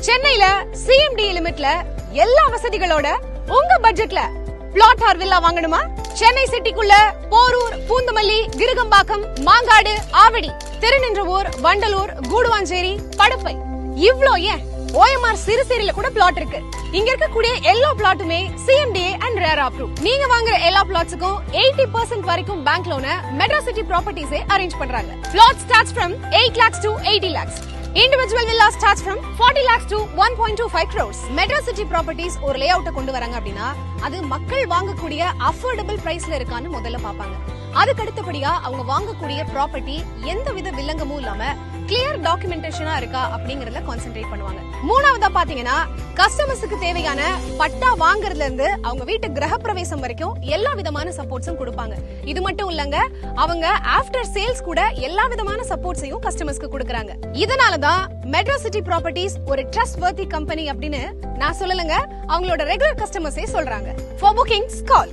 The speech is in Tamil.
சென்னையில சிஎம்டி லிமிட்ல எல்லா வசதிகளோட உங்க பட்ஜெட்ல பிளாட் ஆர் வில்லா வாங்கணுமா? சென்னை சிட்டிக்குள்ள போரூர், பூந்தமல்லி, விருகம்பாக்கம், மாங்காடு, ஆவடி, திருநின்றவூர், வண்டலூர், கூடுவாஞ்சேரி, படப்பை, இவ்ளோ ஏன் OMR சிறுசேரியில கூட பிளாட் இருக்கு. இங்க இருக்கக்கூடிய எல்லா பிளாட்டுமே CMDA அண்ட் ரேர் அப்ரூவ். நீங்க வாங்குற எல்லா பிளாட்ஸுக்கும் 80% வரைக்கும் பேங்க் லோனை மெட்ரோ சிட்டி ப்ராப்பர்ட்டிஸே அரேஞ்ச் பண்றாங்க. Flat starts from 8 lakhs to 80 lakhs. Individual villa starts from 40 lakhs to 1.25 crores. Metro City Properties ஒரு லேஅவுட்ட கொண்டு வராங்க அப்படின்னா அது மக்கள் வாங்கக்கூடிய அஃபோர்டபிள் பிரைஸ்ல இருக்கான்னு முதல்ல பாப்பாங்க. அதுக்கு அடுத்தபடியா அவங்க வாங்கக்கூடிய ப்ராப்பர்ட்டி எந்தவித வில்லங்கமும் இல்லாம கிளியர் டாக்குமெண்டேஷனா இருக்கா அப்படிங்கறதுல கான்சென்ட்ரேட் பண்ணுவாங்க. மூணாவதா பாத்தீங்கன்னா கஸ்டமர்ஸுக்கு தேவையான பட்டா வாங்குறதுல இருந்து அவங்க வீட்டு கிரகப்பிரவேசம் வரைக்கும் எல்லா விதமான சப்போர்ட்ஸும் கொடுப்பாங்க. இது மட்டும் இல்லங்க, அவங்க ஆஃப்டர் சேல்ஸ் கூட எல்லா விதமான சப்போர்ட்ஸையும் கஸ்டமர்ஸ்க்கு கொடுக்கறாங்க. இதனாலதான் மெட்ரோ சிட்டி ப்ராப்பர்ட்டிஸ் ஒரு ட்ரஸ்ட் வர்த்தி கம்பெனி அப்படின்னு நான் சொல்லலங்க, அவங்களோட ரெகுலர் கஸ்டமர்ஸே சொல்றாங்க. For bookings call